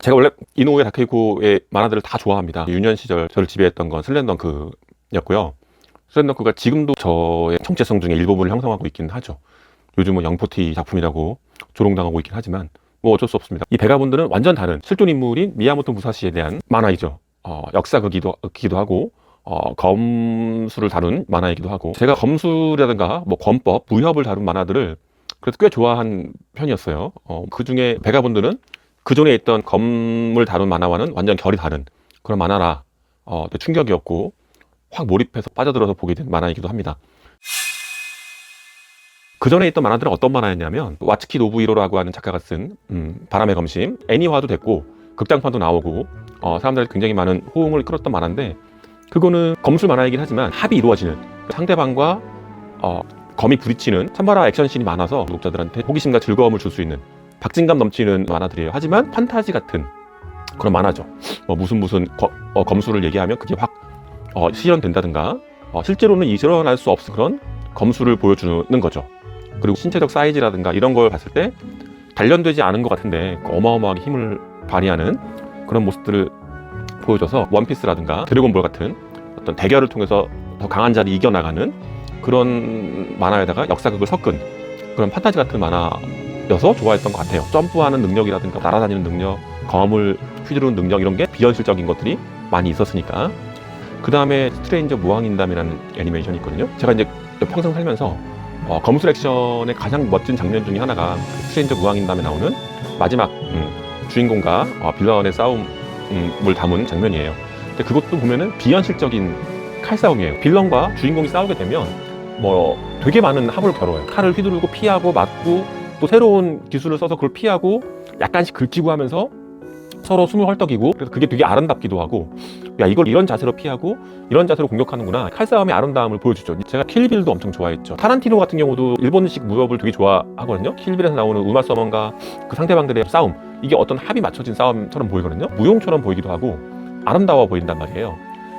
제가 원래 이노우에 다케이코의 만화들을 다 좋아합니다. 유년 시절 저를 지배했던 건 슬램덩크였고요. 슬램덩크가 지금도 저의 정체성 중에 일부분을 형성하고 있긴 하죠. 요즘 뭐 영포티 작품이라고 조롱당하고 있긴 하지만 뭐 어쩔 수 없습니다. 이 베가본드는 완전 다른 실존 인물인 미야모토 무사시에 대한 만화이죠. 역사극이기도 하고 검수를 다룬 만화이기도 하고, 제가 검수라든가 뭐 권법, 무협을 다룬 만화들을 그래도 꽤 좋아한 편이었어요. 그 중에 베가본드는 그 전에 있던 검을 다룬 만화와는 완전 결이 다른 그런 만화라 되게 충격이었고 확 몰입해서 빠져들어서 보게 된 만화이기도 합니다. 그 전에 있던 만화들은 어떤 만화였냐면 와츠키 노부히로라고 하는 작가가 쓴 바람의 검심, 애니화도 됐고 극장판도 나오고 사람들이 굉장히 많은 호응을 끌었던 만화인데, 그거는 검술 만화이긴 하지만 합이 이루어지는, 상대방과 검이 부딪히는 찬바라 액션씬이 많아서 구독자들한테 호기심과 즐거움을 줄 수 있는 박진감 넘치는 만화들이에요. 하지만 판타지 같은 그런 만화죠. 무슨 검수를 얘기하면 그게 확 실현된다든가 실제로는 실현할 수 없을 그런 검수를 보여주는 거죠. 그리고 신체적 사이즈라든가 이런 걸 봤을 때 단련되지 않은 것 같은데 어마어마하게 힘을 발휘하는 그런 모습들을 보여줘서 원피스라든가 드래곤볼 같은 어떤 대결을 통해서 더 강한 자를 이겨나가는 그런 만화에다가 역사극을 섞은 그런 판타지 같은 만화여서 좋아했던 것 같아요. 점프하는 능력이라든가 날아다니는 능력, 검을 휘두르는 능력, 이런 게 비현실적인 것들이 많이 있었으니까. 그 다음에 스트레인저 무왕인담이라는 애니메이션이 있거든요. 제가 이제 평생 살면서 검술 액션의 가장 멋진 장면 중에 하나가 스트레인저 무왕인담에 나오는 마지막 주인공과 빌런의 싸움을 담은 장면이에요. 근데 그것도 보면은 비현실적인 칼싸움이에요. 빌런과 주인공이 싸우게 되면 되게 많은 합을 겨뤄요. 칼을 휘두르고 피하고 맞고 또 새로운 기술을 써서 그걸 피하고 약간씩 긁히고 하면서 서로 숨을 헐떡이고, 그래서 그게 되게 아름답기도 하고, 야, 이걸 이런 자세로 피하고 이런 자세로 공격하는구나, 칼싸움의 아름다움을 보여주죠. 제가 킬빌도 엄청 좋아했죠. 타란티노 같은 경우도 일본식 무협을 되게 좋아하거든요. 킬빌에서 나오는 우마 서먼과 그 상대방들의 싸움, 이게 어떤 합이 맞춰진 싸움처럼 보이거든요. 무용처럼 보이기도 하고 아름다워 보인단 말이에요.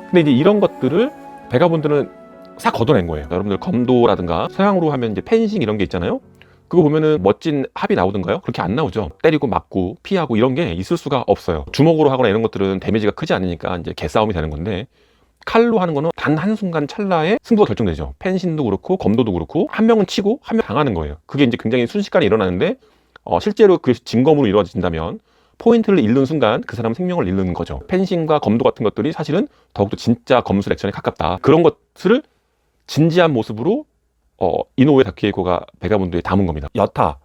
근데 이제 이런 것들을 베가본드는 싹 걷어낸 거예요. 여러분들 검도라든가 서양으로 하면 이제 펜싱 이런 게 있잖아요. 그거 보면은 멋진 합이 나오던가요? 그렇게 안 나오죠. 때리고 맞고 피하고 이런 게 있을 수가 없어요. 주먹으로 하거나 이런 것들은 데미지가 크지 않으니까 이제 개싸움이 되는 건데, 칼로 하는 거는 단 한순간 찰나에 승부가 결정되죠. 펜싱도 그렇고 검도도 그렇고 한 명은 치고 한 명 당하는 거예요. 그게 이제 굉장히 순식간에 일어나는데 실제로 그 진검으로 이루어진다면 포인트를 잃는 순간 그 사람은 생명을 잃는 거죠. 펜싱과 검도 같은 것들이 사실은 더욱더 진짜 검술 액션에 가깝다. 그런 것을 진지한 모습으로 이노우에 다케이코가 베가본드에 담은 겁니다. 여타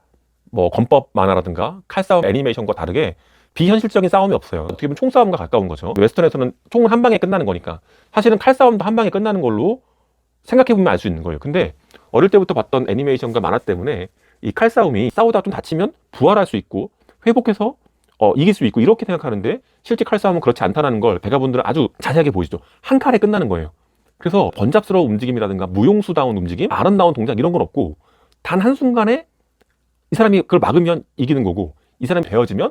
권법 만화라든가 칼싸움 애니메이션과 다르게 비현실적인 싸움이 없어요. 어떻게 보면 총싸움과 가까운 거죠. 웨스턴에서는 총은 한 방에 끝나는 거니까 사실은 칼싸움도 한 방에 끝나는 걸로 생각해보면 알 수 있는 거예요. 근데 어릴 때부터 봤던 애니메이션과 만화 때문에 이 칼싸움이 싸우다가 좀 다치면 부활할 수 있고 회복해서 이길 수 있고 이렇게 생각하는데, 실제 칼싸움은 그렇지 않다는 걸 베가본드는 아주 자세하게 보이시죠. 한 칼에 끝나는 거예요. 그래서 번잡스러운 움직임이라든가 무용수다운 움직임, 아름다운 동작 이런 건 없고 단 한순간에 이 사람이 그걸 막으면 이기는 거고, 이 사람이 베어지면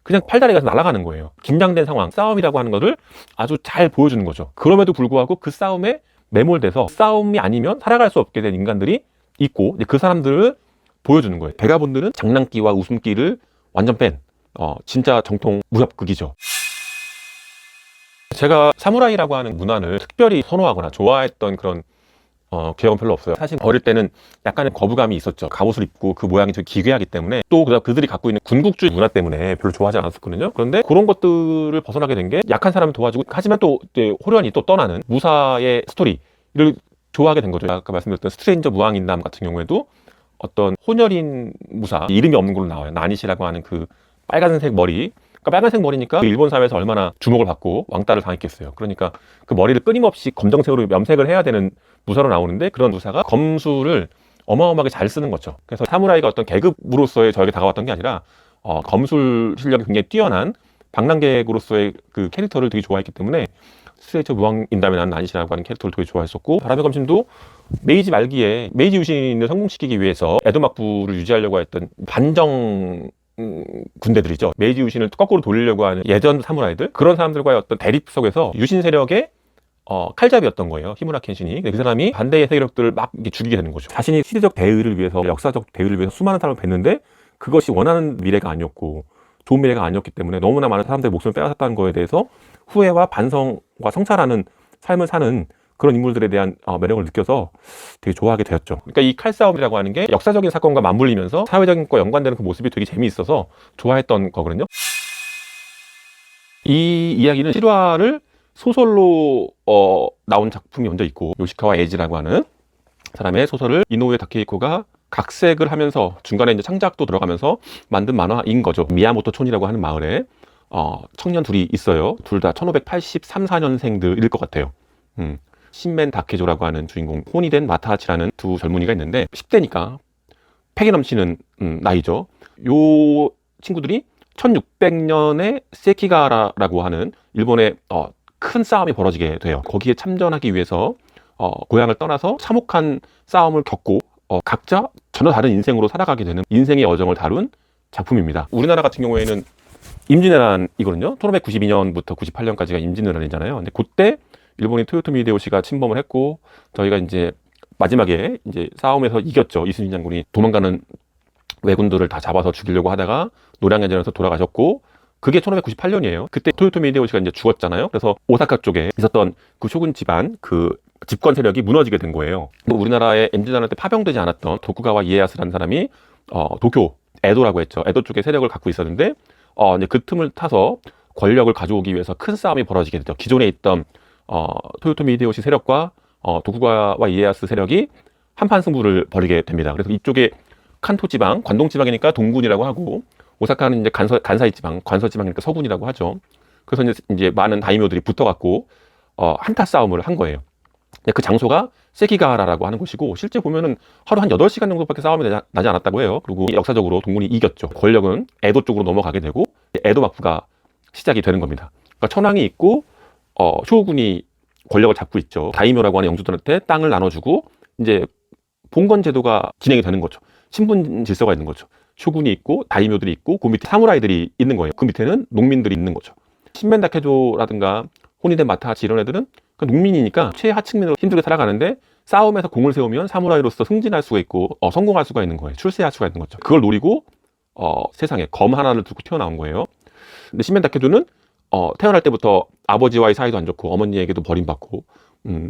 그냥 팔다리가 날아가는 거예요. 긴장된 상황, 싸움이라고 하는 것을 아주 잘 보여주는 거죠. 그럼에도 불구하고 그 싸움에 매몰돼서 싸움이 아니면 살아갈 수 없게 된 인간들이 있고, 그 사람들을 보여주는 거예요. 베가본드는 장난기와 웃음기를 완전 뺀 진짜 정통 무협극이죠. 제가 사무라이라고 하는 문화를 특별히 선호하거나 좋아했던 그런 기억은 별로 없어요. 사실 어릴 때는 약간의 거부감이 있었죠. 갑옷을 입고 그 모양이 되게 기괴하기 때문에, 또 그들이 갖고 있는 군국주의 문화 때문에 별로 좋아하지 않았었거든요. 그런데 그런 것들을 벗어나게 된 게 약한 사람을 도와주고, 하지만 또 호련히 또 떠나는 무사의 스토리를 좋아하게 된 거죠. 아까 말씀드렸던 스트레인저 무왕인담 같은 경우에도 어떤 혼혈인 무사, 이름이 없는 걸로 나와요. 나니시라고 하는 그 빨간색 머리, 그러니까 빨간색 머리니까 일본 사회에서 얼마나 주목을 받고 왕따를 당했겠어요. 그러니까 그 머리를 끊임없이 검정색으로 염색을 해야 되는 무사로 나오는데, 그런 무사가 검술을 어마어마하게 잘 쓰는 거죠. 그래서 사무라이가 어떤 계급으로서의 저에게 다가왔던 게 아니라 검술 실력이 굉장히 뛰어난 방랑객으로서의 그 캐릭터를 되게 좋아했기 때문에 스트레이처 무왕인담에 나온 나니시라고 하는 캐릭터를 되게 좋아했었고, 바람의 검심도 메이지 말기에 메이지 유신을 성공시키기 위해서 에도 막부를 유지하려고 했던 반정 군대들이죠. 메이지 유신을 거꾸로 돌리려고 하는 예전 사무라이들, 그런 사람들과의 어떤 대립 속에서 유신 세력의 칼잡이였던 거예요. 히무라 켄신이. 그 사람이 반대의 세력들을 막 죽이게 되는 거죠. 자신이 시대적 대의를 위해서, 역사적 대의를 위해서 수많은 사람을 뵀는데 그것이 원하는 미래가 아니었고 좋은 미래가 아니었기 때문에 너무나 많은 사람들의 목숨을 빼앗았다는 거에 대해서 후회와 반성과 성찰하는 삶을 사는 그런 인물들에 대한 매력을 느껴서 되게 좋아하게 되었죠. 그러니까 이 칼싸움이라고 하는 게 역사적인 사건과 맞물리면서 사회적인 것과 연관되는 그 모습이 되게 재미있어서 좋아했던 거거든요. 이 이야기는 실화를 소설로 나온 작품이 먼저 있고, 요시카와 에이지라고 하는 사람의 소설을 이노우에 다케히코가 각색을 하면서 중간에 이제 창작도 들어가면서 만든 만화인 거죠. 미야모토 촌이라고 하는 마을에 청년 둘이 있어요. 둘 다 1583, 4년생들일 것 같아요. 신멘 다케조라고 하는 주인공, 혼이 된 마타하치라는 두 젊은이가 있는데 10대니까 패기 넘치는 나이죠. 요 친구들이 1600년에 세키가라라고 하는 일본의 큰 싸움이 벌어지게 돼요. 거기에 참전하기 위해서 고향을 떠나서 참혹한 싸움을 겪고 각자 전혀 다른 인생으로 살아가게 되는 인생의 여정을 다룬 작품입니다. 우리나라 같은 경우에는 임진왜란이거든요. 1592년부터 98년까지가 임진왜란이잖아요. 근데 그때 일본이 토요토미 히데요시가 침범을 했고, 저희가 이제 마지막에 이제 싸움에서 이겼죠. 이순신 장군이 도망가는 왜군들을 다 잡아서 죽이려고 하다가 노량해전에서 돌아가셨고, 그게 1598년이에요. 그때 토요토미 히데요시가 이제 죽었잖아요. 그래서 오사카 쪽에 있었던 그 쇼군 집안, 그 집권 세력이 무너지게 된 거예요. 우리나라에 임진왜란 때 파병되지 않았던 도쿠가와 이에야스라는 사람이 도쿄, 에도라고 했죠. 에도 쪽에 세력을 갖고 있었는데 이제 그 틈을 타서 권력을 가져오기 위해서 큰 싸움이 벌어지게 되죠. 기존에 있던 토요토미 히데요시 세력과 도쿠가와 이에야스 세력이 한판 승부를 벌이게 됩니다. 그래서 이쪽에 칸토 지방, 관동 지방이니까 동군이라고 하고, 오사카는 이제 간사이 지방, 관서 지방이니까 서군이라고 하죠. 그래서 이제 많은 다이묘들이 붙어갖고 한타 싸움을 한 거예요. 그 장소가 세키가라라고 하는 곳이고, 실제 보면은 하루 한 8시간 정도밖에 싸움이 나지 않았다고 해요. 그리고 역사적으로 동군이 이겼죠. 권력은 에도 쪽으로 넘어가게 되고, 에도幕府가 시작이 되는 겁니다. 그러니까 천황이 있고 쇼군이 권력을 잡고 있죠. 다이묘라고 하는 영주들한테 땅을 나눠주고 이제 봉건 제도가 진행이 되는 거죠. 신분 질서가 있는 거죠. 쇼군이 있고 다이묘들이 있고 그 밑에 사무라이들이 있는 거예요. 그 밑에는 농민들이 있는 거죠. 신멘 다케조라든가 혼이된 마타하치 이런 애들은 농민이니까 최하층민으로 힘들게 살아가는데, 싸움에서 공을 세우면 사무라이로서 승진할 수가 있고 성공할 수가 있는 거예요. 출세할 수가 있는 거죠. 그걸 노리고 세상에 검 하나를 들고 태어나온 거예요. 근데 신멘 다케조는 태어날 때부터 아버지와의 사이도 안 좋고 어머니에게도 버림받고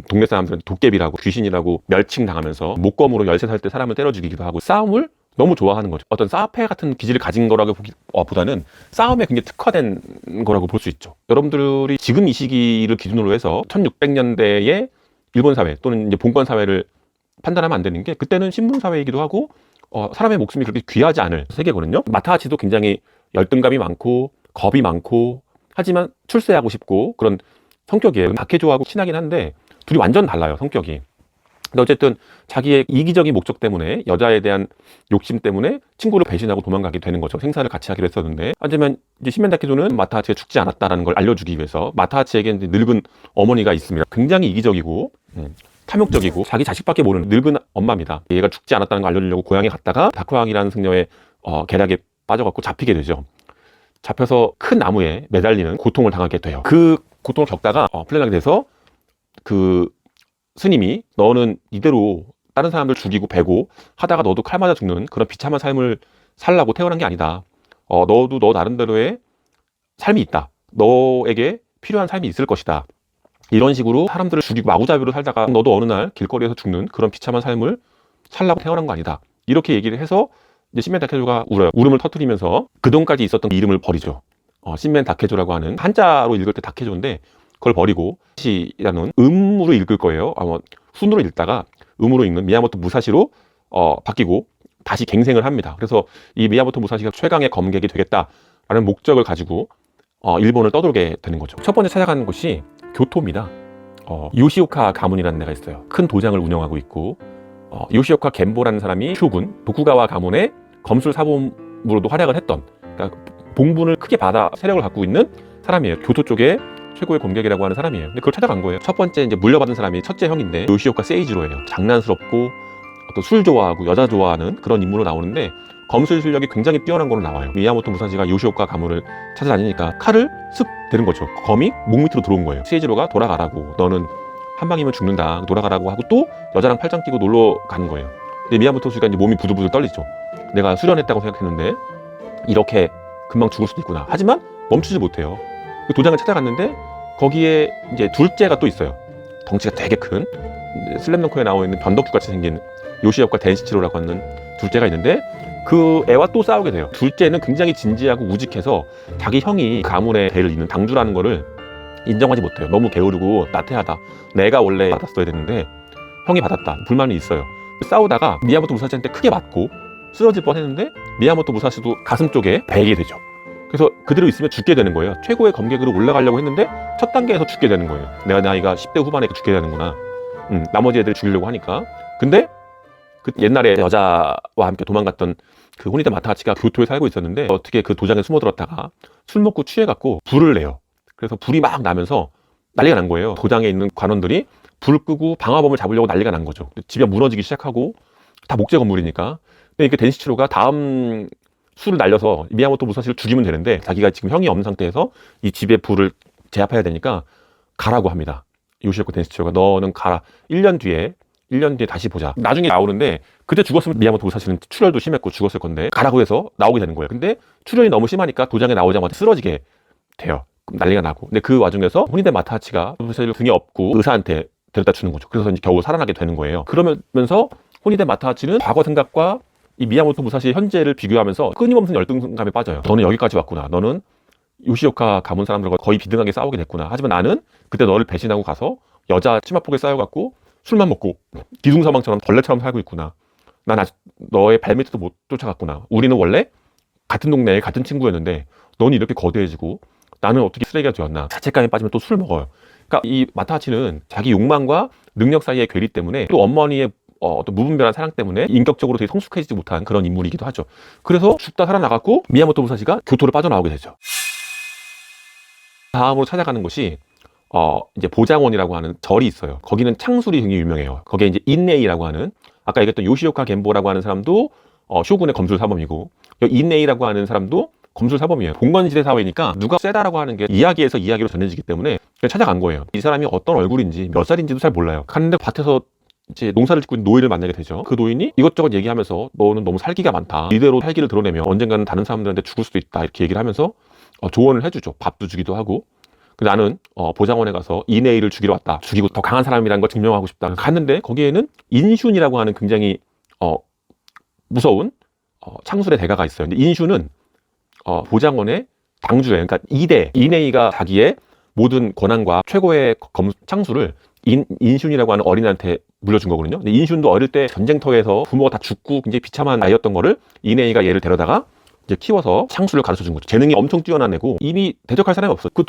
동네 사람들은 도깨비라고 귀신이라고 멸칭당하면서 목검으로 13살 때 사람을 때려 죽이기도 하고 싸움을 너무 좋아하는 거죠. 어떤 사페 같은 기질을 가진 거라고 보다는 싸움에 굉장히 특화된 거라고 볼 수 있죠. 여러분들이 지금 이 시기를 기준으로 해서 1600년대의 일본 사회 또는 이제 봉건 사회를 판단하면 안 되는 게, 그때는 신분 사회이기도 하고 사람의 목숨이 그렇게 귀하지 않을 세계거든요. 마타하치도 굉장히 열등감이 많고 겁이 많고 하지만 출세하고 싶고 그런 성격이에요. 다케조하고 친하긴 한데 둘이 완전 달라요, 성격이. 근데 어쨌든 자기의 이기적인 목적 때문에, 여자에 대한 욕심 때문에 친구를 배신하고 도망가게 되는 거죠. 생사를 같이 하기로 했었는데, 하지만 이제 신멘 다케조는 마타하치가 죽지 않았다는 걸 알려주기 위해서, 마타하치에게 늙은 어머니가 있습니다. 굉장히 이기적이고 탐욕적이고 자기 자식밖에 모르는 늙은 엄마입니다. 얘가 죽지 않았다는 걸 알려주려고 고향에 갔다가 다크왕이라는 승려의 계략에 빠져갖고 잡히게 되죠. 잡혀서 큰 나무에 매달리는 고통을 당하게 돼요. 그 고통을 겪다가 플레락이 돼서 그 스님이, 너는 이대로 다른 사람들 죽이고 베고 하다가 너도 칼 맞아 죽는 그런 비참한 삶을 살라고 태어난 게 아니다. 너도 너 나름대로의 삶이 있다. 너에게 필요한 삶이 있을 것이다. 이런 식으로 사람들을 죽이고 마구잡이로 살다가 너도 어느 날 길거리에서 죽는 그런 비참한 삶을 살라고 태어난 거 아니다. 이렇게 얘기를 해서 이제 신멘 다케조가 울어요. 울음을 터뜨리면서 그동안까지 있었던 이름을 버리죠. 신멘 다케조라고 하는, 한자로 읽을 때 다케조인데 그걸 버리고 시라는 음으로 읽을 거예요. 훈으로 읽다가 음으로 읽는 미야모토 무사시로 바뀌고 다시 갱생을 합니다. 그래서 이 미야모토 무사시가 최강의 검객이 되겠다라는 목적을 가지고 일본을 떠돌게 되는 거죠. 첫 번째 찾아가는 곳이 교토입니다. 요시오카 가문이라는 데가 있어요. 큰 도장을 운영하고 있고, 요시오카 겐보라는 사람이 쇼군 도쿠가와 가문의 검술 사범으로도 활약을 했던, 그러니까 봉분을 크게 받아 세력을 갖고 있는 사람이에요. 교토 쪽에 최고의 검객이라고 하는 사람이에요. 근데 그걸 찾아간 거예요. 첫 번째 이제 물려받은 사람이 첫째 형인데 요시오카 세이지로예요. 장난스럽고 또 술 좋아하고 여자 좋아하는 그런 인물로 나오는데 검술 실력이 굉장히 뛰어난 걸로 나와요. 미야모토 무사시가 요시오카 가문을 찾아다니니까 칼을 쓱 대는 거죠. 검이 목 밑으로 들어온 거예요. 세이지로가 돌아가라고, 너는 한 방이면 죽는다, 돌아가라고 하고 또 여자랑 팔짱 끼고 놀러 가는 거예요. 근데 미야모토 무사시가 이제 몸이 부들부들 떨리죠. 내가 수련했다고 생각했는데 이렇게 금방 죽을 수도 있구나. 하지만 멈추지 못해요. 그 도장을 찾아갔는데 거기에 이제 둘째가 또 있어요. 덩치가 되게 큰 슬램덩크에 나와 있는 변덕주같이 생긴 요시오카 덴시치로라고 하는 둘째가 있는데 그 애와 또 싸우게 돼요. 둘째는 굉장히 진지하고 우직해서 자기 형이 가문의 대를 잇는 당주라는 거를 인정하지 못해요. 너무 게으르고 나태하다. 내가 원래 받았어야 되는데 형이 받았다. 불만이 있어요. 싸우다가 미야모토 무사시한테 크게 맞고 쓰러질 뻔했는데 미야모토 무사시도 가슴 쪽에 베게 되죠. 그래서 그대로 있으면 죽게 되는 거예요. 최고의 검객으로 올라가려고 했는데 첫 단계에서 죽게 되는 거예요. 내가 나이가 10대 후반에 죽게 되는구나. 나머지 애들 죽이려고 하니까. 근데 그 옛날에 여자와 함께 도망갔던 그 호니데 마타하치가 교토에 살고 있었는데 어떻게 그 도장에 숨어들었다가 술 먹고 취해갖고 불을 내요. 그래서 불이 막 나면서 난리가 난 거예요. 도장에 있는 관원들이 불을 끄고 방화범을 잡으려고 난리가 난 거죠. 집이 무너지기 시작하고 다 목재 건물이니까. 근데 이게 덴시치로가 다음 술을 날려서 미야모토 무사시를 죽이면 되는데 자기가 지금 형이 없는 상태에서 이 집에 불을 제압해야 되니까 가라고 합니다. 요시오카 덴시치로가 너는 가라. 1년 뒤에 다시 보자. 나중에 나오는데 그때 죽었으면 미야모토 무사시는 출혈도 심했고 죽었을 건데 가라고 해서 나오게 되는 거예요. 근데 출혈이 너무 심하니까 도장에 나오자마자 쓰러지게 돼요. 난리가 나고. 근데 그 와중에서 호니데 마타하치가 무사시를 등에 업고 의사한테 데려다 주는 거죠. 그래서 이제 겨우 살아나게 되는 거예요. 그러면서 호니데 마타하치는 과거 생각과 이 미야모토 무사시의 현재를 비교하면서 끊임없는 열등감에 빠져요. 너는 여기까지 왔구나. 너는 요시오카 가문 사람들과 거의 비등하게 싸우게 됐구나. 하지만 나는 그때 너를 배신하고 가서 여자 치마폭에 쌓여갖고 술만 먹고 기둥사망처럼 벌레처럼 살고 있구나. 난 아직 너의 발밑에도 못 쫓아갔구나. 우리는 원래 같은 동네에 같은 친구였는데 너는 이렇게 거대해지고 나는 어떻게 쓰레기가 되었나. 자책감에 빠지면 또 술을 먹어요. 그러니까 이 마타하치는 자기 욕망과 능력 사이의 괴리 때문에 또 어머니의 어떤 무분별한 사랑 때문에 인격적으로 되게 성숙해지지 못한 그런 인물이기도 하죠. 그래서 죽다 살아나갔고 미야모토 무사시가 교토를 빠져나오게 되죠. 다음으로 찾아가는 곳이 이제 보장원이라고 하는 절이 있어요. 거기는 창술이 굉장히 유명해요. 거기에 이제 인네이라고 하는 아까 얘기했던 요시오카 겐보라고 하는 사람도 쇼군의 검술 사범이고 인네이라고 하는 사람도 검술 사범이에요. 봉건시대 사회니까 누가 세다라고 하는 게 이야기에서 이야기로 전해지기 때문에 그냥 찾아간 거예요. 이 사람이 어떤 얼굴인지 몇 살인지도 잘 몰라요. 갔는데 밭에서 이제 농사를 짓고 있는 노인을 만나게 되죠. 그 노인이 이것저것 얘기하면서 너는 너무 살기가 많다. 이대로 살기를 드러내면 언젠가는 다른 사람들한테 죽을 수도 있다. 이렇게 얘기를 하면서 조언을 해주죠. 밥도 주기도 하고. 나는 보장원에 가서 이네이를 죽이러 왔다. 죽이고 더 강한 사람이라는 걸 증명하고 싶다. 갔는데 거기에는 인슌이라고 하는 굉장히 무서운 창술의 대가가 있어요. 근데 인슌은 보장원의 당주에 그러니까 2대 이네이가 자기의 모든 권한과 최고의 창술을 인슌이라고 하는 어린애한테 물려준 거거든요. 근데 인슌도 어릴 때 전쟁터에서 부모가 다 죽고 굉장히 비참한 아이였던 거를 이네이가 얘를 데려다가 이제 키워서 창술을 가르쳐 준 거죠. 재능이 엄청 뛰어난 애고 이미 대적할 사람이 없어요. 그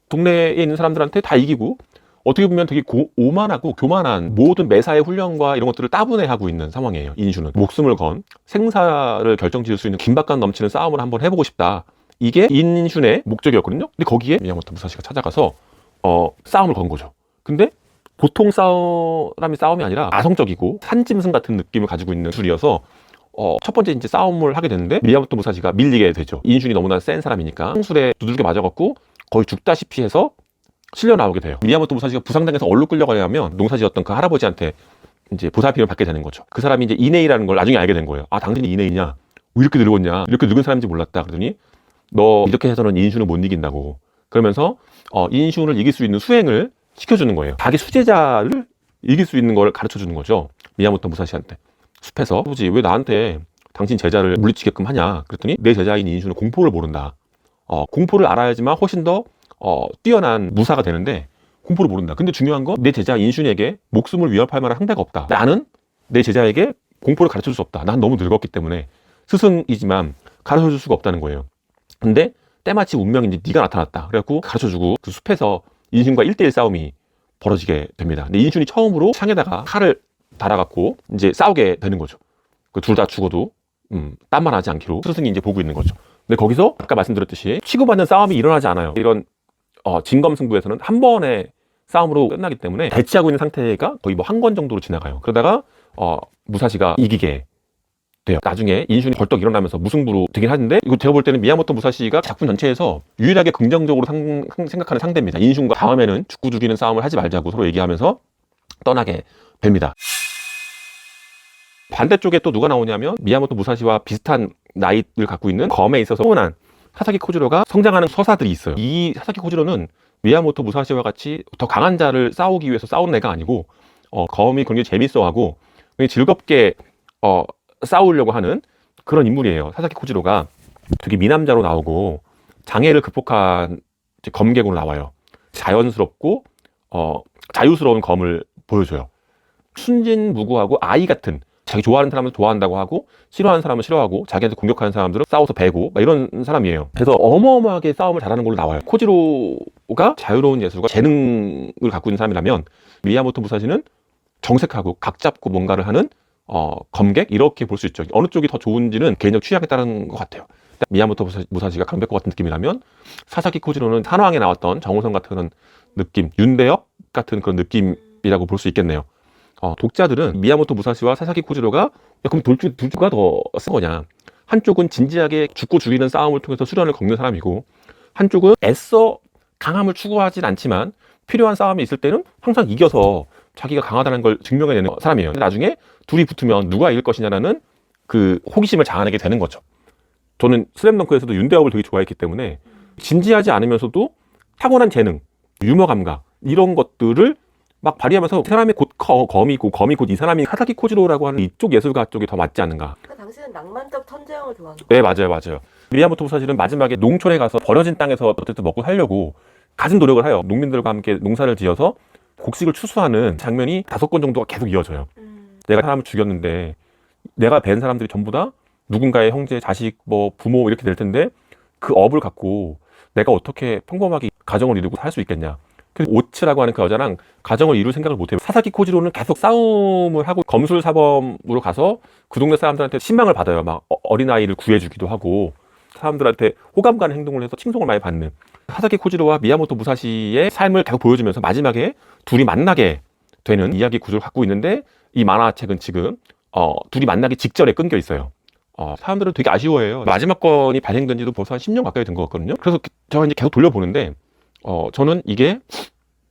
동네에 있는 사람들한테 다 이기고 어떻게 보면 되게 오만하고 교만한 모든 매사의 훈련과 이런 것들을 따분해하고 있는 상황이에요. 인슈는 목숨을 건 생사를 결정지을 수 있는 긴박감 넘치는 싸움을 한번 해보고 싶다. 이게 인슌의 목적이었거든요. 근데 거기에 미야모토 무사시가 찾아가서 싸움을 건 거죠. 근데 보통 사람이 싸움이 아니라 아성적이고 산짐승 같은 느낌을 가지고 있는 술이어서 첫 번째 이제 싸움을 하게 됐는데 미야모토 무사시가 밀리게 되죠. 인슌이 너무나 센 사람이니까 창술에 두들겨 맞아갖고 거의 죽다시피 해서 실려 나오게 돼요. 미야모토 무사시가 부상당해서 어디로 끌려가냐면 농사지었던 그 할아버지한테 이제 보살핌을 받게 되는 거죠. 그 사람이 이제 이네이라는 걸 나중에 알게 된 거예요. 아, 당신이 이네이냐? 왜 이렇게 늙었냐? 이렇게 늙은 사람인지 몰랐다. 그러더니 너 이렇게 해서는 인슌을 못 이긴다고. 그러면서 인슌을 이길 수 있는 수행을 시켜주는 거예요. 자기 수제자를 이길 수 있는 걸 가르쳐 주는 거죠. 미야모토 무사시한테. 숲에서 굳이 왜 나한테 당신 제자를 물리치게끔 하냐? 그랬더니 내 제자인 인슌은 공포를 모른다. 공포를 알아야지만 훨씬 더 뛰어난 무사가 되는데 공포를 모른다. 근데 중요한 건 내 제자 인슌에게 목숨을 위협할 만한 상대가 없다. 나는 내 제자에게 공포를 가르쳐 줄 수 없다. 난 너무 늙었기 때문에 스승이지만 가르쳐 줄 수가 없다는 거예요. 근데 때마침 운명인지 네가 나타났다. 그래갖고 가르쳐 주고 그 숲에서 인슌과 1대1 싸움이 벌어지게 됩니다. 근데 인슌이 처음으로 창에다가 칼을 달아갖고 이제 싸우게 되는 거죠. 그 둘 다 죽어도 딴말 하지 않기로 스승이 이제 보고 있는 거죠. 근데 거기서 아까 말씀드렸듯이 치고받는 싸움이 일어나지 않아요. 이런 진검승부에서는 한 번의 싸움으로 끝나기 때문에 대치하고 있는 상태가 거의 뭐 한 권 정도로 지나가요. 그러다가 무사시가 이기게 돼요. 나중에 인슌이 벌떡 일어나면서 무승부로 되긴 하는데 이거 제가 볼 때는 미야모토 무사시가 작품 전체에서 유일하게 긍정적으로 생각하는 상대입니다. 인슌과 다음에는 죽고 죽이는 싸움을 하지 말자고 서로 얘기하면서 떠나게 됩니다. 반대쪽에 또 누가 나오냐면 미야모토 무사시와 비슷한 나이를 갖고 있는 검에 있어서 소문난 사사기 코지로가 성장하는 서사들이 있어요. 이 사사기 코지로는 미야모토 무사시와 같이 더 강한 자를 싸우기 위해서 싸우는 애가 아니고 검이 굉장히 재밌어하고 굉장히 즐겁게 싸우려고 하는 그런 인물이에요. 사사키 코지로가 되게 미남자로 나오고 장애를 극복한 검객으로 나와요. 자연스럽고 자유스러운 검을 보여줘요. 순진무구하고 아이 같은, 자기 좋아하는 사람을 좋아한다고 하고 싫어하는 사람은 싫어하고 자기한테 공격하는 사람들은 싸워서 베고 막 이런 사람이에요. 그래서 어마어마하게 싸움을 잘하는 걸로 나와요. 코지로가 자유로운 예술과 재능을 갖고 있는 사람이라면 미야모토 무사시는 정색하고 각 잡고 뭔가를 하는 검객, 이렇게 볼 수 있죠. 어느 쪽이 더 좋은지는 개인적 취향에 따른 것 같아요. 미야모토 무사시가 강백호 같은 느낌이라면 사사키 코지로는 산왕에 나왔던 정우성 같은 느낌, 윤대엽 같은 그런 느낌이라고 볼 수 있겠네요. 독자들은 미야모토 무사시와 사사키 코지로가 그럼 둘 중가 더 쓴 거냐, 한쪽은 진지하게 죽고 죽이는 싸움을 통해서 수련을 겪는 사람이고 한쪽은 애써 강함을 추구하진 않지만 필요한 싸움이 있을 때는 항상 이겨서 자기가 강하다는 걸 증명해내는 사람이에요. 나중에 둘이 붙으면 누가 이길 것이냐라는 그 호기심을 자아내게 되는 거죠. 저는 슬램덩크에서도 윤대엽을 되게 좋아했기 때문에 진지하지 않으면서도 타고난 재능, 유머 감각 이런 것들을 막 발휘하면서 이 사람이 곧 검이고 검이 곧 이 사람이 사사키 코지로라고 하는 이쪽 예술가 쪽이 더 맞지 않는가. 그러니까 당신은 낭만적 천재형을 좋아하는 거예요? 네, 맞아요. 미야모토 무사시는 마지막에 농촌에 가서 버려진 땅에서 어쨌든 먹고 살려고 갖은 노력을 해요. 농민들과 함께 농사를 지어서 곡식을 추수하는 장면이 5건 정도가 계속 이어져요. 내가 사람을 죽였는데 내가 뵌 사람들이 전부 다 누군가의 형제, 자식, 뭐 부모 이렇게 될 텐데 그 업을 갖고 내가 어떻게 평범하게 가정을 이루고 살 수 있겠냐. 그래서 오츠라고 하는 그 여자랑 가정을 이룰 생각을 못해요. 사사키 코지로는 계속 싸움을 하고 검술 사범으로 가서 그 동네 사람들한테 신망을 받아요. 막 어린아이를 구해주기도 하고 사람들한테 호감 가는 행동을 해서 칭송을 많이 받는 사사키 코지로와 미야모토 무사시의 삶을 계속 보여주면서 마지막에 둘이 만나게 되는 이야기 구조를 갖고 있는데 이 만화책은 지금 둘이 만나기 직전에 끊겨 있어요. 사람들은 되게 아쉬워해요. 마지막 건이 발행된 지도 벌써 한 10년 가까이 된 것 같거든요. 그래서 제가 이제 계속 돌려보는데 저는 이게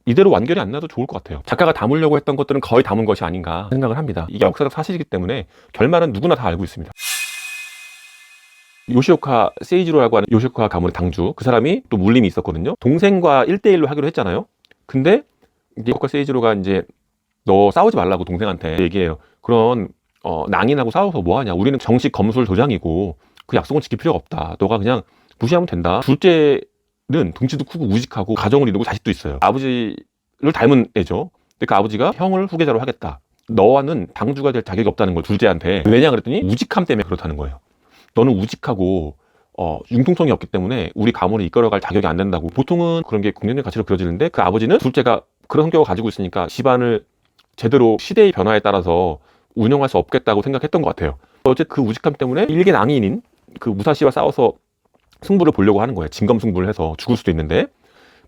이대로 완결이 안 나도 좋을 것 같아요. 작가가 담으려고 했던 것들은 거의 담은 것이 아닌가 생각을 합니다. 이게 역사적 사실이기 때문에 결말은 누구나 다 알고 있습니다. 요시오카 세이지로라고 하는 요시오카 가문의 당주, 그 사람이 또 물림이 있었거든요. 동생과 1대1로 하기로 했잖아요. 근데 요시오카 세이지로가 이제 너 싸우지 말라고 동생한테 얘기해요. 그런 낭인하고 싸워서 뭐하냐, 우리는 정식 검술 도장이고 그 약속은 지킬 필요가 없다, 너가 그냥 무시하면 된다. 둘째는 덩치도 크고 우직하고 가정을 이루고 자식도 있어요. 아버지를 닮은 애죠. 근데 그 아버지가 형을 후계자로 하겠다, 너와는 당주가 될 자격이 없다는 걸 둘째한테. 왜냐 그랬더니 우직함 때문에 그렇다는 거예요. 너는 우직하고 융통성이 없기 때문에 우리 가문을 이끌어갈 자격이 안 된다고. 보통은 그런 게 긍정적 가치로 그려지는데 그 아버지는 둘째가 그런 성격을 가지고 있으니까 집안을 제대로 시대의 변화에 따라서 운영할 수 없겠다고 생각했던 것 같아요. 어쨌든 그 우직함 때문에 일개 낭인인 그 무사시와 싸워서 승부를 보려고 하는 거예요. 진검승부를 해서 죽을 수도 있는데.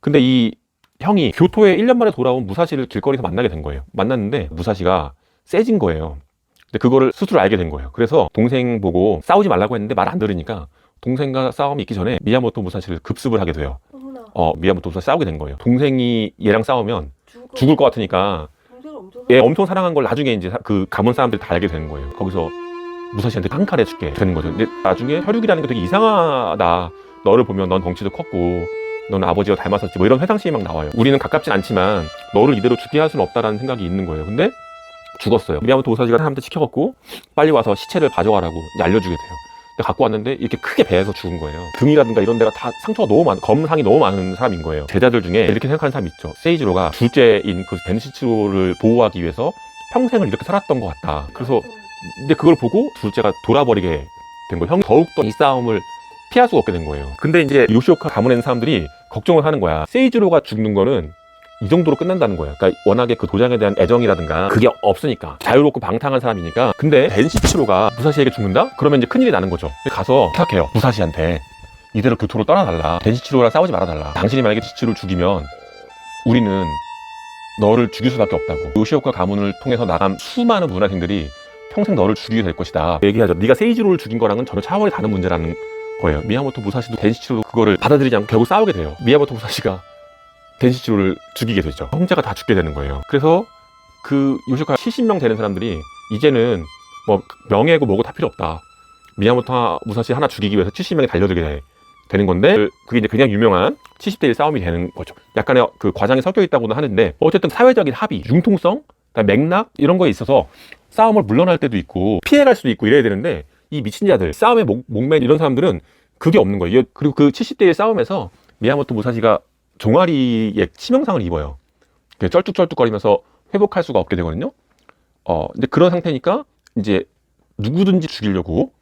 근데 이 형이 교토에 1년 만에 돌아온 무사시를 길거리에서 만나게 된 거예요. 만났는데 무사시가 세진 거예요. 근데 그거를 스스로 알게 된 거예요. 그래서 동생 보고 싸우지 말라고 했는데 말 안 들으니까 동생과 싸움이 있기 전에 미야모토 무사시를 급습을 하게 돼요. 미야모토 무사시 싸우게 된 거예요. 동생이 얘랑 싸우면 죽을 것 같으니까 얘 엄청 사랑한 걸 나중에 이제 그 가문 사람들이 다 알게 되는 거예요. 거기서 무사시한테 깡칼해 줄게 되는 거죠. 근데 나중에 혈육이라는 게 되게 이상하다, 너를 보면 넌 덩치도 컸고 너는 아버지와 닮았었지, 뭐 이런 회상씬이 막 나와요. 우리는 가깝진 않지만 너를 이대로 죽게 할 수는 없다라는 생각이 있는 거예요. 근데 죽었어요. 미야모토 무사시가 사람한테 시켜갖고 빨리 와서 시체를 가져가라고 알려주게 돼요. 근데 갖고 왔는데 이렇게 크게 배에서 죽은 거예요. 등이라든가 이런 데가 다 상처가 너무 검상이 너무 많은 사람인 거예요. 제자들 중에 이렇게 생각하는 사람이 있죠. 세이지로가 둘째인 그 벤시치로를 보호하기 위해서 평생을 이렇게 살았던 것 같다. 그래서 근데 그걸 보고 둘째가 돌아버리게 된 거예요. 형이 더욱더 이 싸움을 피할 수가 없게 된 거예요. 근데 이제 요시오카 가문에 있는 사람들이 걱정을 하는 거야. 세이지로가 죽는 거는 이 정도로 끝난다는 거예요. 그러니까 워낙에 그 도장에 대한 애정이라든가 그게 없으니까, 자유롭고 방탕한 사람이니까. 근데 벤시치로가 무사시에게 죽는다? 그러면 이제 큰일이 나는 거죠. 가서 부탁해요, 무사시한테. 이대로 교토로 떠나달라, 벤시치로랑 싸우지 말아달라. 당신이 만약에 벤시치로를 죽이면 우리는 너를 죽일 수밖에 없다고. 요시오카 가문을 통해서 나간 수많은 문화생들이 평생 너를 죽이게 될 것이다 얘기하죠. 네가 세이지로를 죽인 거랑은 전혀 차원이 다른 문제라는 거예요. 미야모토 무사시도 벤시치로도 그거를 받아들이지 않고 결국 싸우게 돼요. 미야모토 무사시가 벤시치로를 죽이게 되죠. 형제가 다 죽게 되는 거예요. 그래서 그 요시오카 70명 되는 사람들이 이제는 뭐 명예고 뭐고 다 필요 없다, 미야모토 무사시 하나 죽이기 위해서 70명이 달려들게 되는 건데 그게 이제 그냥 유명한 70대 1 싸움이 되는 거죠. 약간의 그 과장이 섞여 있다고는 하는데 어쨌든 사회적인 합의, 융통성, 맥락 이런 거에 있어서 싸움을 물러날 때도 있고 피해갈 수도 있고 이래야 되는데 이 미친 자들, 싸움에 목맨 이런 사람들은 그게 없는 거예요. 그리고 그 70대 1 싸움에서 미야모토 무사시가 종아리에 치명상을 입어요. 쩔뚝쩔뚝거리면서 회복할 수가 없게 되거든요. 이제 그런 상태니까 이제 누구든지 죽이려고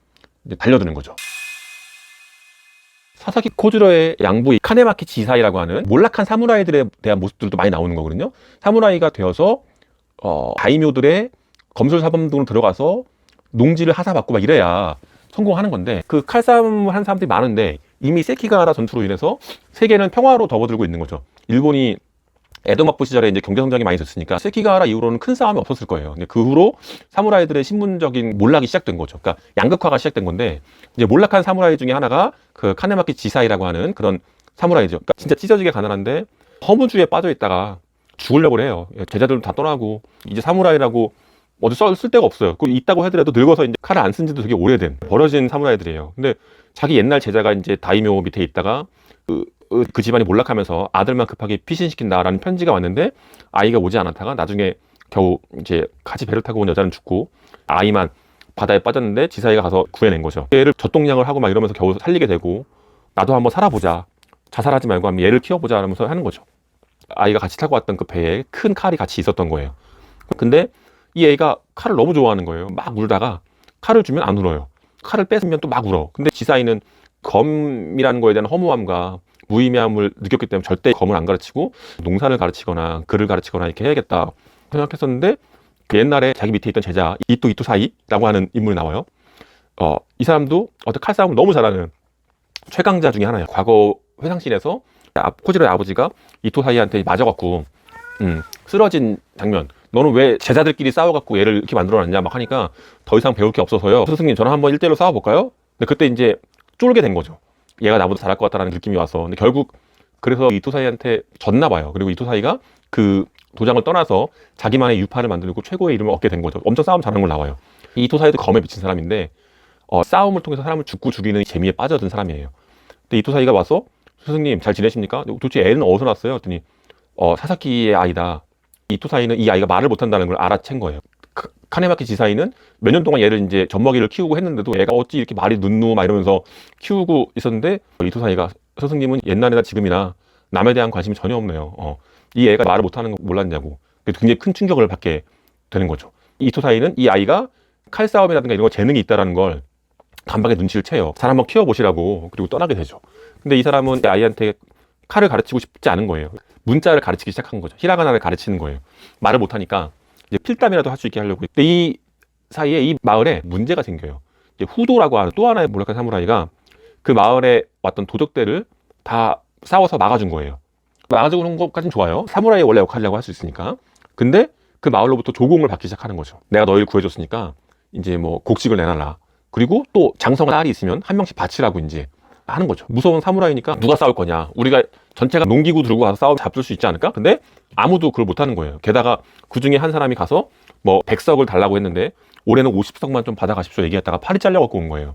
이제 달려드는 거죠. 사사키 코즈로의 양부 카네마키 지사이라고 하는 몰락한 사무라이들에 대한 모습들도 많이 나오는 거거든요. 사무라이가 되어서 다이묘들의 검술사범 등으로 들어가서 농지를 하사받고 막 이래야 성공하는 건데 그 칼싸움을 하는 사람들이 많은데 이미 세키가하라 전투로 인해서 세계는 평화로 접어들고 있는 거죠. 일본이 에도 막부 시절에 이제 경제 성장이 많이 됐으니까 세키가하라 이후로는 큰 싸움이 없었을 거예요. 근데 그 후로 사무라이들의 신분적인 몰락이 시작된 거죠. 그러니까 양극화가 시작된 건데 이제 몰락한 사무라이 중에 하나가 그 카네마키 지사이라고 하는 그런 사무라이죠. 그러니까 진짜 찢어지게 가난한데 허무주의에 빠져 있다가 죽으려고 해요. 제자들도 다 떠나고 이제 사무라이라고 어디 쓸 데가 없어요. 그 있다고 하더라도 늙어서 이제 칼을 안 쓴 지도 되게 오래된 버려진 사무라이들이에요. 근데 자기 옛날 제자가 이제 다이묘 밑에 있다가 그 집안이 몰락하면서 아들만 급하게 피신시킨다라는 편지가 왔는데 아이가 오지 않았다가 나중에 겨우 이제 같이 배를 타고 온 여자는 죽고 아이만 바다에 빠졌는데 지사이가 가서 구해낸 거죠. 얘를 젖동량을 하고 막 이러면서 겨우 살리게 되고 나도 한번 살아보자. 자살하지 말고 한번 얘를 키워보자 하면서 하는 거죠. 아이가 같이 타고 왔던 그 배에 큰 칼이 같이 있었던 거예요. 근데 이 애가 칼을 너무 좋아하는 거예요. 막 울다가 칼을 주면 안 울어요. 칼을 뺏으면 또 막 울어. 근데 지사이는 검이라는 거에 대한 허무함과 무의미함을 느꼈기 때문에 절대 검을 안 가르치고 농사를 가르치거나 글을 가르치거나 이렇게 해야겠다 생각했었는데 그 옛날에 자기 밑에 있던 제자 이토 사이라고 하는 인물이 나와요. 이 사람도 어떤 칼싸움을 너무 잘하는 최강자 중에 하나예요. 과거 회상씬에서 코지로의 아버지가 이토 사이한테 맞아갖고 쓰러진 장면. 너는 왜 제자들끼리 싸워갖고 얘를 이렇게 만들어놨냐 막 하니까 더 이상 배울 게 없어서요. 스승님 저랑 한번 1대1로 싸워볼까요? 근데 그때 이제 쫄게 된 거죠. 얘가 나보다 잘할 것 같다는 느낌이 와서. 근데 결국 그래서 이토사이한테 졌나 봐요. 그리고 이토사이가 그 도장을 떠나서 자기만의 유파를 만들고 최고의 이름을 얻게 된 거죠. 엄청 싸움 잘하는 걸 나와요. 이 이토사이도 검에 미친 사람인데 싸움을 통해서 사람을 죽고 죽이는 재미에 빠져든 사람이에요. 근데 이토사이가 와서 스승님 잘 지내십니까? 도대체 애는 어디서 났어요? 했더니 사사키의 아이다. 이토사이는 이 아이가 말을 못한다는 걸 알아챈 거예요. 카네마키 지사이는 몇 년 동안 얘를 이제 젖먹이를 키우고 했는데도 애가 어찌 이렇게 말이 눈누 막 이러면서 키우고 있었는데 이토사이가 스승님은 옛날이나 지금이나 남에 대한 관심이 전혀 없네요. 이 애가 말을 못하는 거 몰랐냐고. 굉장히 큰 충격을 받게 되는 거죠. 이토사이는 이 아이가 칼싸움이라든가 이런 거 재능이 있다는 걸 단박에 눈치를 채요. 잘 한번 키워보시라고. 그리고 떠나게 되죠. 근데 이 사람은 아이한테 칼을 가르치고 싶지 않은 거예요. 문자를 가르치기 시작한 거죠. 히라가나를 가르치는 거예요. 말을 못하니까 이제 필담이라도 할 수 있게 하려고. 근데 이 사이에 이 마을에 문제가 생겨요. 이제 후도라고 하는 또 하나의 몰락한 사무라이가 그 마을에 왔던 도적들을 다 싸워서 막아준 거예요. 막아주는 것까지는 좋아요. 사무라이의 원래 역할이라고 할 수 있으니까. 근데 그 마을로부터 조공을 받기 시작하는 거죠. 내가 너희를 구해줬으니까 이제 뭐 곡식을 내놔라. 그리고 또 장성한 딸이 있으면 한 명씩 바치라고 이제 하는 거죠. 무서운 사무라이니까 누가 싸울 거냐. 우리가 전체가 농기구 들고 가서 싸움 잡을 수 있지 않을까? 근데 아무도 그걸 못하는 거예요. 게다가 그 중에 한 사람이 가서 뭐 100석을 달라고 했는데 올해는 50석만 좀 받아가십시오 얘기했다가 팔이 잘려갖고 온 거예요.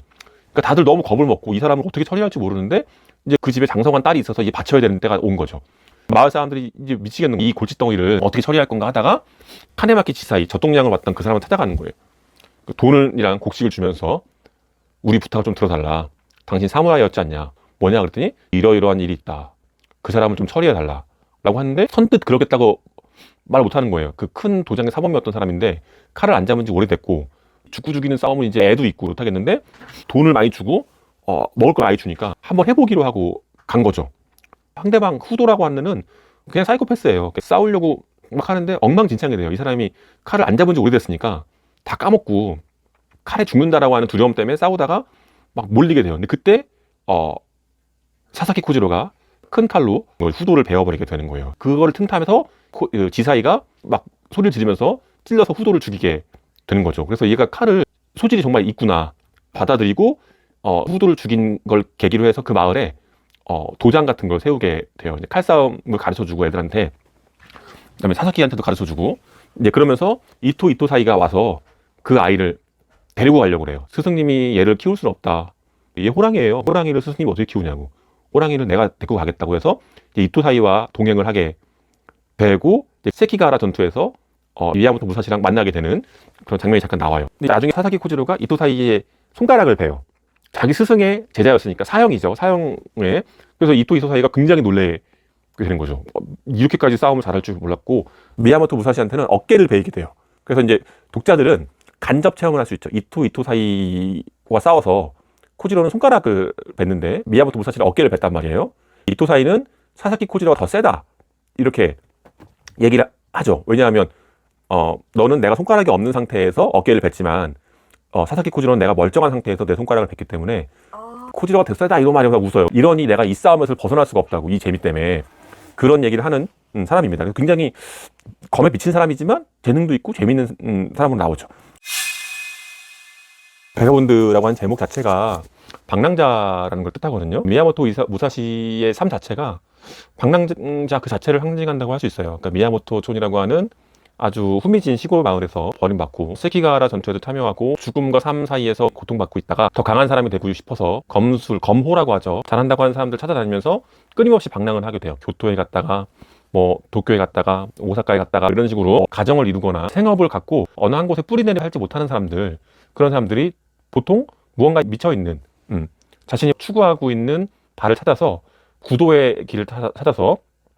그러니까 다들 너무 겁을 먹고 이 사람을 어떻게 처리할지 모르는데 이제 그 집에 장성한 딸이 있어서 이제 바쳐야 되는 때가 온 거죠. 마을 사람들이 이제 미치겠는 이 골칫덩이를 어떻게 처리할 건가 하다가 카네마키 지사이 젖동량을 받던 그 사람을 찾아가는 거예요. 돈이랑 곡식을 주면서 우리 부탁을 좀 들어달라. 당신 사무라이였지 않냐. 뭐냐 그랬더니 이러이러한 일이 있다. 그 사람을 좀 처리해달라. 라고 하는데 선뜻 그러겠다고 말 못하는 거예요. 그 큰 도장의 사범이었던 사람인데 칼을 안 잡은 지 오래됐고 죽고 죽이는 싸움은 이제 애도 있고 못하겠는데 돈을 많이 주고 먹을 걸 많이 주니까 한번 해보기로 하고 간 거죠. 상대방 후도라고 하는 애는 그냥 사이코패스예요. 싸우려고 막 하는데 엉망진창이 돼요. 이 사람이 칼을 안 잡은 지 오래됐으니까 다 까먹고 칼에 죽는다라고 하는 두려움 때문에 싸우다가 막 몰리게 돼요. 근데 그때 사사키 코지로가 큰 칼로 후도를 베어버리게 되는 거예요. 그거를 틈타면서 지사이가 막 소리를 지르면서 찔러서 후도를 죽이게 되는 거죠. 그래서 얘가 칼을 소질이 정말 있구나 받아들이고 후도를 죽인 걸 계기로 해서 그 마을에 도장 같은 걸 세우게 돼요. 이제 칼싸움을 가르쳐주고 애들한테, 그다음에 사사키한테도 가르쳐주고, 이제 그러면서 이토 사이가 와서 그 아이를 데리고 가려고 그래요. 스승님이 얘를 키울 수는 없다. 얘 호랑이에요. 호랑이를 스승님이 어떻게 키우냐고. 호랑이를 내가 데리고 가겠다고 해서 이제 이토사이와 동행을 하게 되고 이제 세키가하라 전투에서 미야모토 무사시랑 만나게 되는 그런 장면이 잠깐 나와요. 근데 나중에 사사키 코지로가 이토사이의 손가락을 베요. 자기 스승의 제자였으니까 사형이죠. 사형에. 그래서 이토사이가 굉장히 놀래게 되는 거죠. 이렇게까지 싸움을 잘할 줄 몰랐고 미야모토 무사시한테는 어깨를 베이게 돼요. 그래서 이제 독자들은 간접 체험을 할 수 있죠. 이토사이와 싸워서 코지로는 손가락을 뱉는데 미야모토 무사시는 어깨를 뱉단 말이에요. 이토사이는 사사키 코지로가 더 세다 이렇게 얘기를 하죠. 왜냐하면 너는 내가 손가락이 없는 상태에서 어깨를 뱉지만 사사키 코지로는 내가 멀쩡한 상태에서 내 손가락을 뱉기 때문에 코지로가 더 세다 이런 말이 웃어요. 이러니 내가 이 싸움에서 벗어날 수가 없다고 이 재미 때문에 그런 얘기를 하는 사람입니다. 굉장히 검에 미친 사람이지만 재능도 있고 재미있는 사람으로 나오죠. 베가본드라고 하는 제목 자체가 방랑자라는 걸 뜻하거든요. 미야모토 무사시의 삶 자체가 방랑자 그 자체를 상징한다고 할 수 있어요. 그러니까 미야모토촌이라고 하는 아주 후미진 시골 마을에서 버림받고 세키가하라 전투에도 참여하고 죽음과 삶 사이에서 고통받고 있다가 더 강한 사람이 되고 싶어서 검호라고 하죠. 잘한다고 하는 사람들 찾아다니면서 끊임없이 방랑을 하게 돼요. 교토에 갔다가 뭐 도쿄에 갔다가 오사카에 갔다가 이런 식으로 가정을 이루거나 생업을 갖고 어느 한 곳에 뿌리내려 살지 못하는 사람들, 그런 사람들이 보통 무언가 미쳐있는 자신이 추구하고 있는 바를 찾아서 구도의 길을 찾아서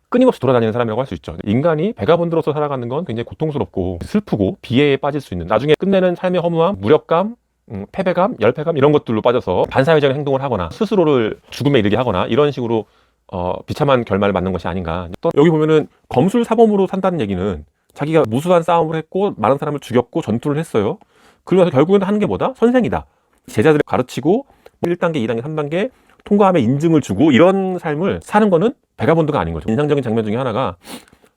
끊임없이 돌아다니는 사람이라고 할 수 있죠. 인간이 베가본드로서 살아가는 건 굉장히 고통스럽고 슬프고 비애에 빠질 수 있는, 나중에 끝내는 삶의 허무함, 무력감, 패배감, 열패감 이런 것들로 빠져서 반사회적인 행동을 하거나 스스로를 죽음에 이르게 하거나 이런 식으로 비참한 결말을 맞는 것이 아닌가. 또 여기 보면은 검술 사범으로 산다는 얘기는 자기가 무수한 싸움을 했고 많은 사람을 죽였고 전투를 했어요. 그러면서 결국에는 하는 게 뭐다? 선생이다. 제자들을 가르치고 1단계, 2단계, 3단계 통과함에 인증을 주고 이런 삶을 사는 거는 베가본드가 아닌 거죠. 인상적인 장면 중에 하나가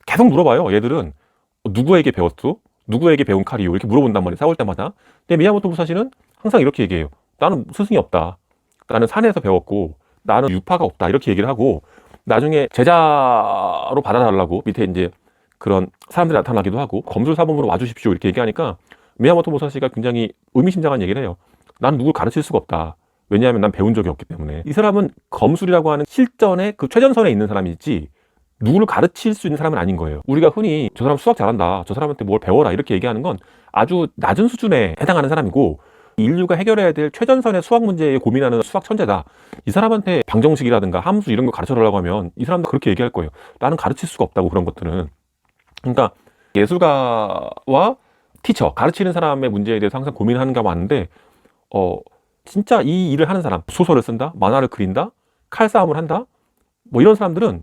계속 물어봐요. 얘들은 누구에게 배웠어? 누구에게 배운 칼이요? 이렇게 물어본단 말이에요. 싸울 때마다. 근데 미야모토 무사시는 항상 이렇게 얘기해요. 나는 스승이 없다. 나는 산에서 배웠고 나는 유파가 없다. 이렇게 얘기를 하고 나중에 제자로 받아달라고 밑에 이제 그런 사람들이 나타나기도 하고 검술 사범으로 와주십시오. 이렇게 얘기하니까 미야모토 무사시가 굉장히 의미심장한 얘기를 해요. 나는 누굴 가르칠 수가 없다. 왜냐하면 난 배운 적이 없기 때문에. 이 사람은 검술이라고 하는 실전의 그 최전선에 있는 사람이지 누구를 가르칠 수 있는 사람은 아닌 거예요. 우리가 흔히 저 사람 수학 잘한다, 저 사람한테 뭘 배워라 이렇게 얘기하는 건 아주 낮은 수준에 해당하는 사람이고 인류가 해결해야 될 최전선의 수학 문제에 고민하는 수학 천재다. 이 사람한테 방정식이라든가 함수 이런 거 가르쳐달라고 하면 이 사람도 그렇게 얘기할 거예요. 나는 가르칠 수가 없다고 그런 것들은. 그러니까 예술가와 티처, 가르치는 사람의 문제에 대해서 항상 고민하는가 봤는데 진짜 이 일을 하는 사람, 소설을 쓴다, 만화를 그린다, 칼싸움을 한다, 뭐 이런 사람들은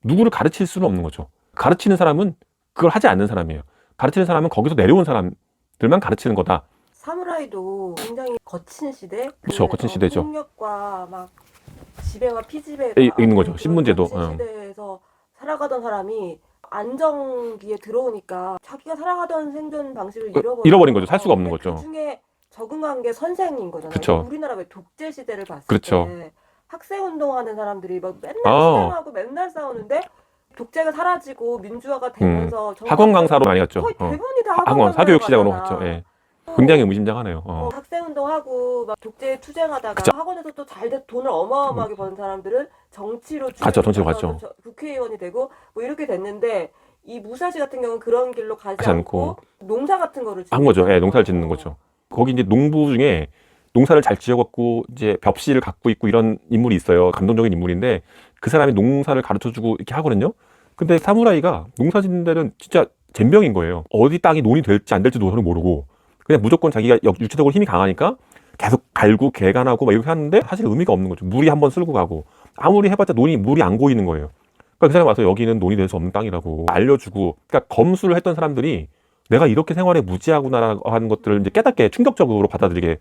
누구를 가르칠 수는 없는 거죠. 가르치는 사람은 그걸 하지 않는 사람이에요. 가르치는 사람은 거기서 내려온 사람들만 가르치는 거다. 사무라이도 굉장히 거친 시대, 그렇죠, 거친 시대죠. 폭력과 막 지배와 피지배가 있는 거죠. 신문제도. 거친 시대에서 살아가던 사람이 안정기에 들어오니까 자기가 살아가던 생존 방식을 잃어버린 거죠. 살 수가 없는 거죠. 그중에 적응한 게 선생인 거잖아요. 그쵸. 우리나라 왜 독재 시대를 봤을 그렇죠. 때 학생 운동하는 사람들이 막 맨날 시장하고 맨날 싸우는데 독재가 사라지고 민주화가 되면서 학원 강사로 많이 갔죠. 거의 대부분이 다 학원 사교육 시작으로 가잖아. 갔죠. 예. 굉장히 의미심장하네요. 학생 운동하고 막 독재에 투쟁하다가 그쵸. 학원에서 또 잘 돼 돈을 어마어마하게 버는 사람들은 정치로 갔죠. 정치로 갔죠. 국회의원이 되고 뭐 이렇게 됐는데 이 무사시 같은 경우는 그런 길로 가지 하지 않고 농사 같은 거를 한 거죠. 예, 농사를 짓는 거죠. 거기 이제 농부 중에 농사를 잘 지어갖고 이제 벽시를 갖고 있고 이런 인물이 있어요. 감동적인 인물인데 그 사람이 농사를 가르쳐주고 이렇게 하거든요. 근데 사무라이가 농사 짓는 데는 진짜 젬병인 거예요. 어디 땅이 논이 될지 안 될지도 전혀 모르고 그냥 무조건 자기가 육체적으로 힘이 강하니까 계속 갈고 개간하고 막 이렇게 하는데 사실 의미가 없는 거죠. 물이 한번 쓸고 가고 아무리 해봤자 물이 안 고이는 거예요. 그러니까 그 사람이 와서 여기는 논이 될 수 없는 땅이라고 알려주고, 그러니까 검술을 했던 사람들이 내가 이렇게 생활에 무지하구나라고 하는 것들을 이제 깨닫게 충격적으로 받아들이게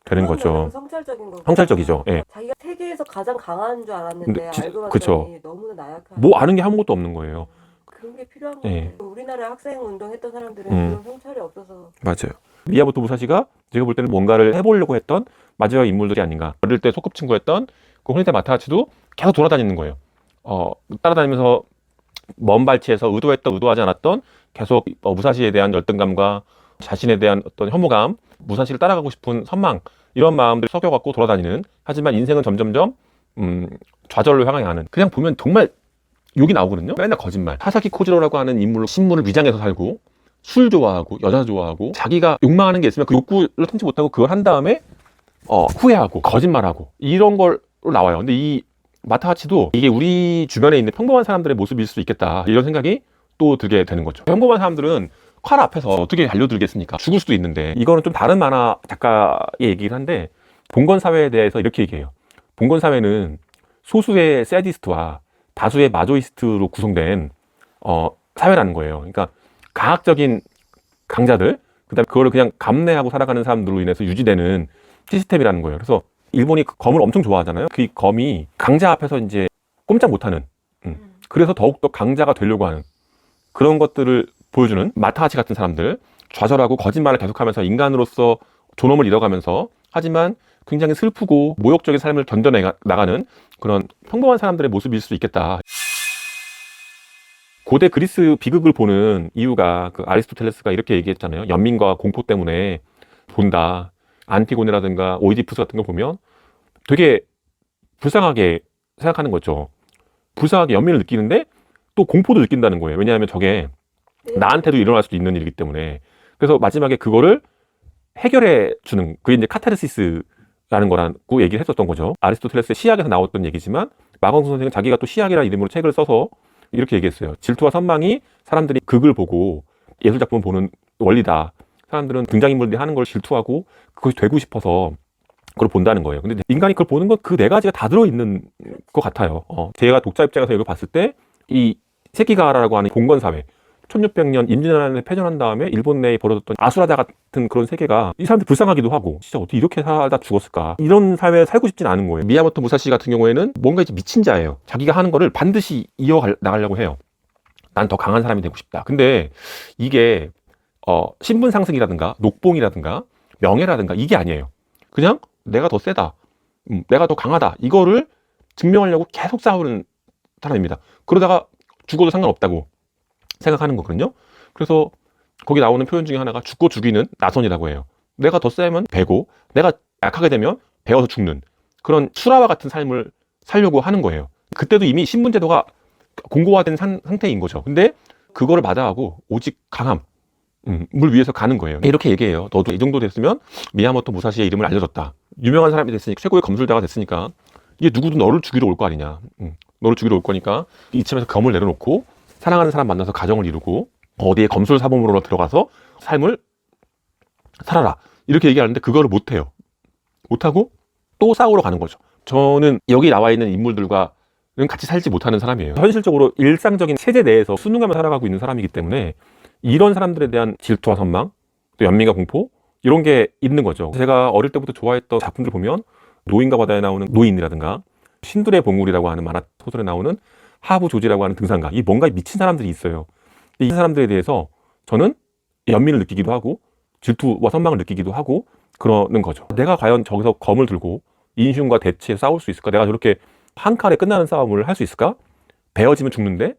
되는 거죠. 성찰적인 거. 성찰적이죠. 예. 자기가 세계에서 가장 강한 줄 알았는데 알고 봤더니 그쵸. 너무나 나약한. 뭐 아는 게 아무것도 없는 거예요. 그런 게 필요한 예. 거예요. 우리나라 학생 운동했던 사람들은 그런 성찰이 없어서. 맞아요. 미야모토 무사시가 제가 볼 때는 뭔가를 해보려고 했던 마지막 인물들이 아닌가. 어릴 때 소꿉친구였던 그 호니테 마타하치도 계속 돌아다니는 거예요. 따라다니면서 먼 발치에서 의도했던 의도하지 않았던 계속 무사시에 대한 열등감과 자신에 대한 어떤 혐오감, 무사시를 따라가고 싶은 선망, 이런 마음들이 섞여갖고 돌아다니는, 하지만 인생은 점점점 좌절로 향하게 하는, 그냥 보면 정말 욕이 나오거든요. 맨날 거짓말. 사사키 코지로라고 하는 인물로 신문을 위장해서 살고, 술 좋아하고 여자 좋아하고, 자기가 욕망하는 게 있으면 그 욕구를 참지 못하고 그걸 한 다음에 후회하고 거짓말하고 이런 걸로 나와요. 근데 이 마타하치도 이게 우리 주변에 있는 평범한 사람들의 모습일 수 있겠다, 이런 생각이 또 들게 되는 거죠. 평범한 사람들은 칼 앞에서 어떻게 달려들겠습니까? 죽을 수도 있는데. 이거는 좀 다른 만화 작가의 얘기긴 한데, 봉건 사회에 대해서 이렇게 얘기해요. 봉건 사회는 소수의 새디스트와 다수의 마조이스트로 구성된 사회라는 거예요. 그러니까 가학적인 강자들, 그다음에 그거를 그냥 감내하고 살아가는 사람들로 인해서 유지되는 시스템이라는 거예요. 그래서 일본이 검을 엄청 좋아하잖아요. 그 검이 강자 앞에서 이제 꼼짝 못하는, 그래서 더욱더 강자가 되려고 하는 그런 것들을 보여주는 마타하치 같은 사람들, 좌절하고 거짓말을 계속하면서 인간으로서 존엄을 잃어가면서, 하지만 굉장히 슬프고 모욕적인 삶을 견뎌나가는 그런 평범한 사람들의 모습일 수 있겠다. 고대 그리스 비극을 보는 이유가 그 아리스토텔레스가 이렇게 얘기했잖아요. 연민과 공포 때문에 본다. 안티고네라든가 오이디푸스 같은 거 보면 되게 불쌍하게 생각하는 거죠. 불쌍하게 연민을 느끼는데 또 공포도 느낀다는 거예요. 왜냐하면 저게 나한테도 일어날 수도 있는 일이기 때문에. 그래서 마지막에 그거를 해결해 주는, 그게 이제 카타르시스라는 거라고 얘기를 했었던 거죠. 아리스토텔레스의 시학에서 나왔던 얘기지만 마광수 선생은 자기가 또 시학이라는 이름으로 책을 써서 이렇게 얘기했어요. 질투와 선망이 사람들이 극을 보고 예술작품을 보는 원리다. 사람들은 등장인물들이 하는 걸 질투하고 그것이 되고 싶어서 그걸 본다는 거예요. 근데 인간이 그걸 보는 건 그 네 가지가 다 들어있는 것 같아요. 제가 독자 입장에서 이걸 봤을 때 이 세키가와라라고 하는 봉건사회, 1600년 임진왜란에 패전한 다음에 일본 내에 벌어졌던 아수라자 같은 그런 세계가 이 사람들 불쌍하기도 하고, 진짜 어떻게 이렇게 살다 죽었을까, 이런 사회에 살고 싶진 않은 거예요. 미야모토 무사시 같은 경우에는 뭔가 이제 미친 자예요. 자기가 하는 거를 반드시 이어나가려고 해요. 난 더 강한 사람이 되고 싶다. 근데 이게 신분 상승이라든가 녹봉이라든가 명예라든가 이게 아니에요. 그냥 내가 더 세다, 내가 더 강하다, 이거를 증명하려고 계속 싸우는 사람입니다. 그러다가 죽어도 상관없다고 생각하는 거거든요. 그래서 거기 나오는 표현 중에 하나가 죽고 죽이는 나선이라고 해요. 내가 더 세면 배고, 내가 약하게 되면 배워서 죽는 그런 수라와 같은 삶을 살려고 하는 거예요. 그때도 이미 신분제도가 공고화된 상태인 거죠. 근데 그거를 마다하고 오직 강함, 물 위에서 가는 거예요. 이렇게 얘기해요. 너도 이 정도 됐으면 미야모토 무사시의 이름을 알려줬다. 유명한 사람이 됐으니까, 최고의 검술자가 됐으니까 이게 누구도 너를 죽이러 올 거 아니냐. 너를 죽이러 올 거니까 이쯤에서 검을 내려놓고 사랑하는 사람 만나서 가정을 이루고 어디에 검술 사범으로 들어가서 삶을 살아라, 이렇게 얘기하는데 그거를 못해요. 못하고 또 싸우러 가는 거죠. 저는 여기 나와 있는 인물들과는 같이 살지 못하는 사람이에요. 현실적으로 일상적인 체제 내에서 순응하며 살아가고 있는 사람이기 때문에 이런 사람들에 대한 질투와 선망, 또 연민과 공포, 이런 게 있는 거죠. 제가 어릴 때부터 좋아했던 작품들 보면 노인과 바다에 나오는 노인이라든가 신들의 봉우리라고 하는 만화 소설에 나오는 하부 조지라고 하는 등산가, 이 뭔가 미친 사람들이 있어요. 이 사람들에 대해서 저는 연민을 느끼기도 하고 질투와 선망을 느끼기도 하고 그러는 거죠. 내가 과연 저기서 검을 들고 인슌과 대치에 싸울 수 있을까? 내가 저렇게 한 칼에 끝나는 싸움을 할 수 있을까? 베어지면 죽는데,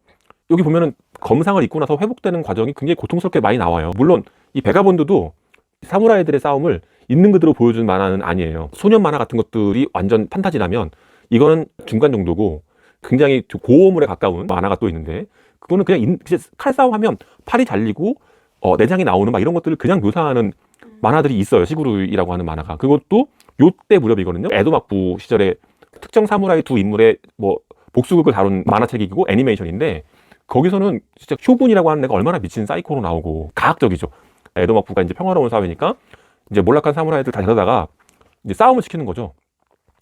여기 보면은 검상을 입고 나서 회복되는 과정이 굉장히 고통스럽게 많이 나와요. 물론 이 베가본드도 사무라이들의 싸움을 있는 그대로 보여주는 만화는 아니에요. 소년 만화 같은 것들이 완전 판타지라면 이거는 중간 정도고 굉장히 고어물에 가까운 만화가 또 있는데, 그거는 그냥 칼싸움 하면 팔이 잘리고 내장이 나오는 막 이런 것들을 그냥 묘사하는 만화들이 있어요. 시구루이라고 하는 만화가. 그것도 요때 무렵이거든요. 에도 막부 시절에 특정 사무라이 두 인물의 뭐 복수극을 다룬 만화책이고 애니메이션인데, 거기서는 진짜 쇼군이라고 하는 애가 얼마나 미친 사이코로 나오고 가학적이죠. 에도 막부가 이제 평화로운 사회니까 이제 몰락한 사무라이들 다 데려다가 이제 싸움을 시키는 거죠.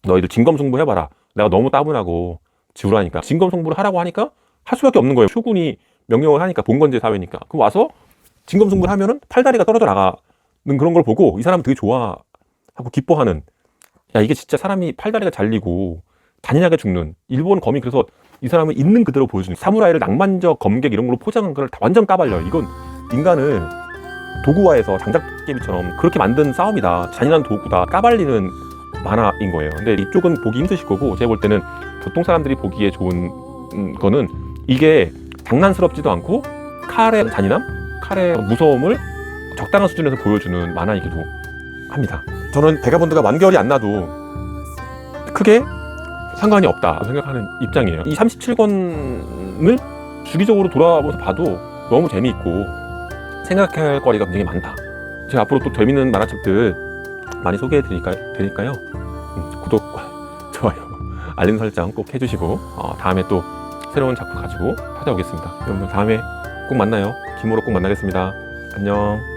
너희들 진검승부 해봐라. 내가 너무 따분하고 지루하니까 진검승부를 하라고 하니까 할 수밖에 없는 거예요. 쇼군이 명령을 하니까, 봉건제 사회니까. 그럼 와서 진검승부를 하면은 팔다리가 떨어져 나가는 그런 걸 보고 이 사람은 되게 좋아하고 기뻐하는, 야 이게 진짜 사람이 팔다리가 잘리고 잔인하게 죽는, 일본 검이 그래서 이 사람은 있는 그대로 보여주는, 사무라이를 낭만적 검객 이런 걸로 포장한 걸 다 완전 까발려. 이건 인간을 도구화해서 장작개비처럼 그렇게 만든 싸움이다, 잔인한 도구다, 까발리는 만화인 거예요. 근데 이쪽은 보기 힘드실 거고, 제가 볼 때는 보통 사람들이 보기에 좋은 거는 이게 장난스럽지도 않고 칼의 잔인함, 칼의 무서움을 적당한 수준에서 보여주는 만화이기도 합니다. 저는 베가본드가 완결이 안 나도 크게 상관이 없다 생각하는 입장이에요. 이 37권을 주기적으로 돌아보면서 봐도 너무 재미있고 생각할 거리가 굉장히 많다. 제가 앞으로 또 재밌는 만화책들 많이 소개해 드리니까요. 구독, 좋아요, 알림 설정 꼭 해주시고 다음에 또 새로운 작품 가지고 찾아오겠습니다. 여러분들 다음에 꼭 만나요. 김호로 꼭 만나겠습니다. 안녕.